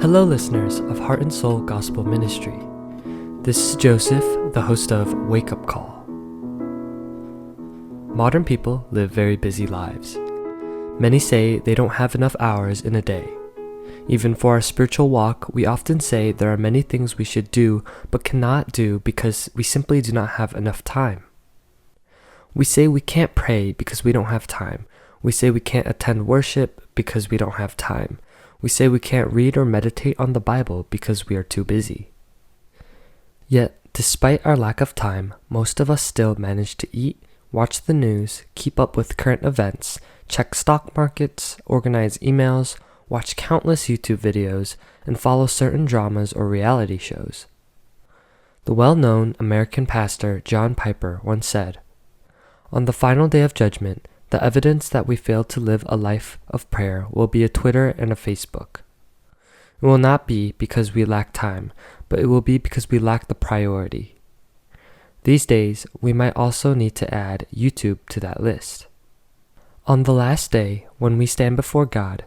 Hello, listeners of Heart and Soul Gospel Ministry. This is Joseph, the host of Wake Up Call. Modern people live very busy lives. Many say they don't have enough hours in a day. Even for our spiritual walk, we often say there are many things we should do but cannot do because we simply do not have enough time. We say we can't pray because we don't have time. We say we can't attend worship because we don't have time. We say we can't read or meditate on the Bible because we are too busy. Yet, despite our lack of time, most of us still manage to eat, watch the news, keep up with current events, check stock markets, organize emails, watch countless YouTube videos, and follow certain dramas or reality shows. The well-known American pastor John Piper once said, "On the final day of judgment, the evidence that we failed to live a life of prayer will be a Twitter and a Facebook. It will not be because we lack time, but it will be because we lack the priority." These days, we might also need to add YouTube to that list. On the last day, when we stand before God,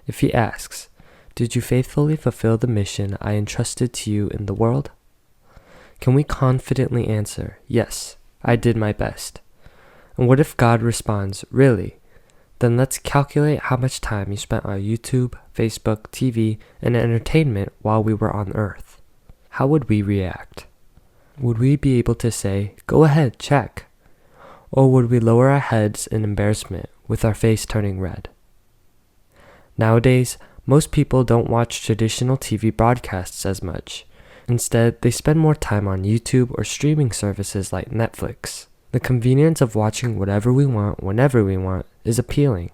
if He asks, "Did you faithfully fulfill the mission I entrusted to you in the world?" Can we confidently answer, "Yes, I did my best"? And what if God responds, "Really? Then let's calculate how much time you spent on YouTube, Facebook, TV, and entertainment while we were on earth." How would we react? Would we be able to say, "Go ahead, check"? Or would we lower our heads in embarrassment with our face turning red? Nowadays, most people don't watch traditional TV broadcasts as much. Instead, they spend more time on YouTube or streaming services like Netflix. The convenience of watching whatever we want whenever we want is appealing.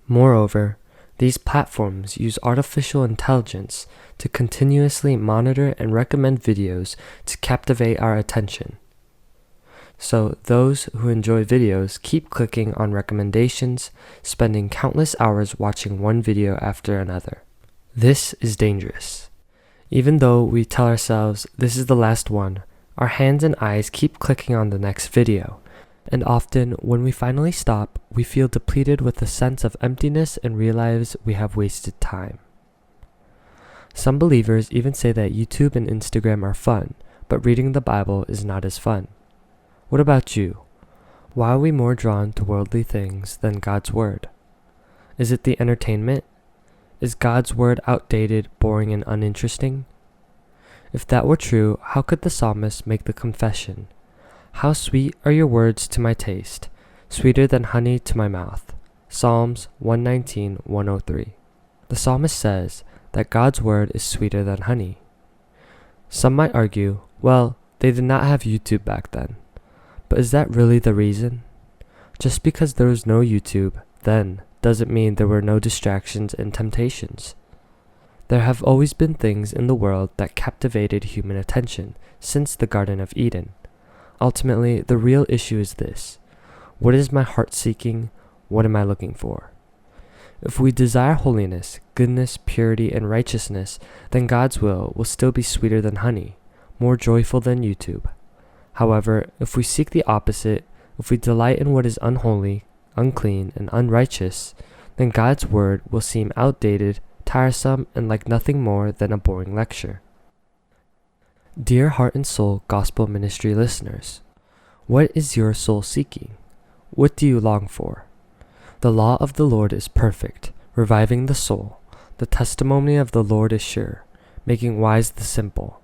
Moreover, these platforms use artificial intelligence to continuously monitor and recommend videos to captivate our attention. So those who enjoy videos keep clicking on recommendations, spending countless hours watching one video after another. This is dangerous. Even though we tell ourselves this is the last one, our hands and eyes keep clicking on the next video, and often when we finally stop, we feel depleted with a sense of emptiness and realize we have wasted time. Some believers even say that YouTube and Instagram are fun, but reading the Bible is not as fun. What about you? Why are we more drawn to worldly things than God's Word? Is it the entertainment? Is God's Word outdated, boring, and uninteresting? If that were true, how could the psalmist make the confession, "How sweet are your words to my taste, sweeter than honey to my mouth"? Psalms 119, 103. The psalmist says that God's word is sweeter than honey. Some might argue, well, they did not have YouTube back then. But is that really the reason? Just because there was no YouTube then doesn't mean there were no distractions and temptations. There have always been things in the world that captivated human attention since the Garden of Eden. Ultimately, the real issue is this: what is my heart seeking? What am I looking for? If we desire holiness, goodness, purity, and righteousness, then God's will still be sweeter than honey, more joyful than YouTube. However, if we seek the opposite, if we delight in what is unholy, unclean, and unrighteous, then God's word will seem outdated, tiresome, and like nothing more than a boring lecture. Dear Heart and Soul Gospel Ministry listeners, what is your soul seeking? What do you long for? The law of the Lord is perfect, reviving the soul. The testimony of the Lord is sure, making wise the simple.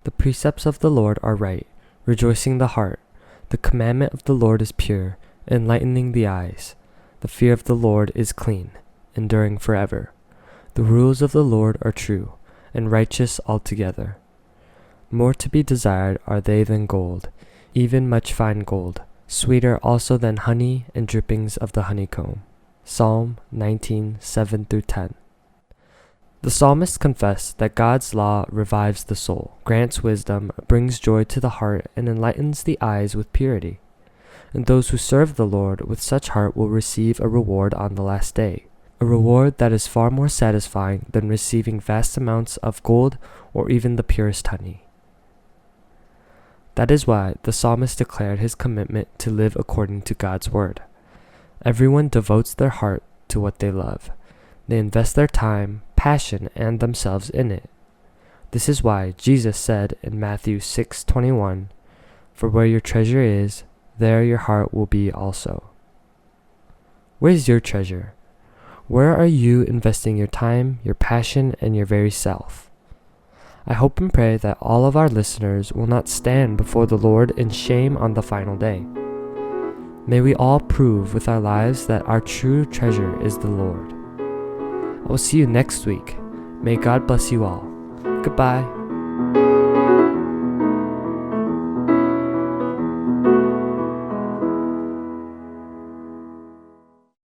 The precepts of the Lord are right, rejoicing the heart. The commandment of the Lord is pure, enlightening the eyes. The fear of the Lord is clean, enduring forever. The rules of the Lord are true, and righteous altogether. More to be desired are they than gold, even much fine gold, sweeter also than honey and drippings of the honeycomb. Psalm 19, 7-10. The psalmist confessed that God's law revives the soul, grants wisdom, brings joy to the heart, and enlightens the eyes with purity. And those who serve the Lord with such heart will receive a reward on the last day. A reward that is far more satisfying than receiving vast amounts of gold or even the purest honey. That is why the psalmist declared his commitment to live according to God's word. Everyone devotes their heart to what they love. They invest their time, passion and themselves in it. This is why Jesus said in Matthew 6:21, "For where your treasure is, there your heart will be also." Where's your treasure? Where are you investing your time, your passion, and your very self? I hope and pray that all of our listeners will not stand before the Lord in shame on the final day. May we all prove with our lives that our true treasure is the Lord. I will see you next week. May God bless you all. Goodbye.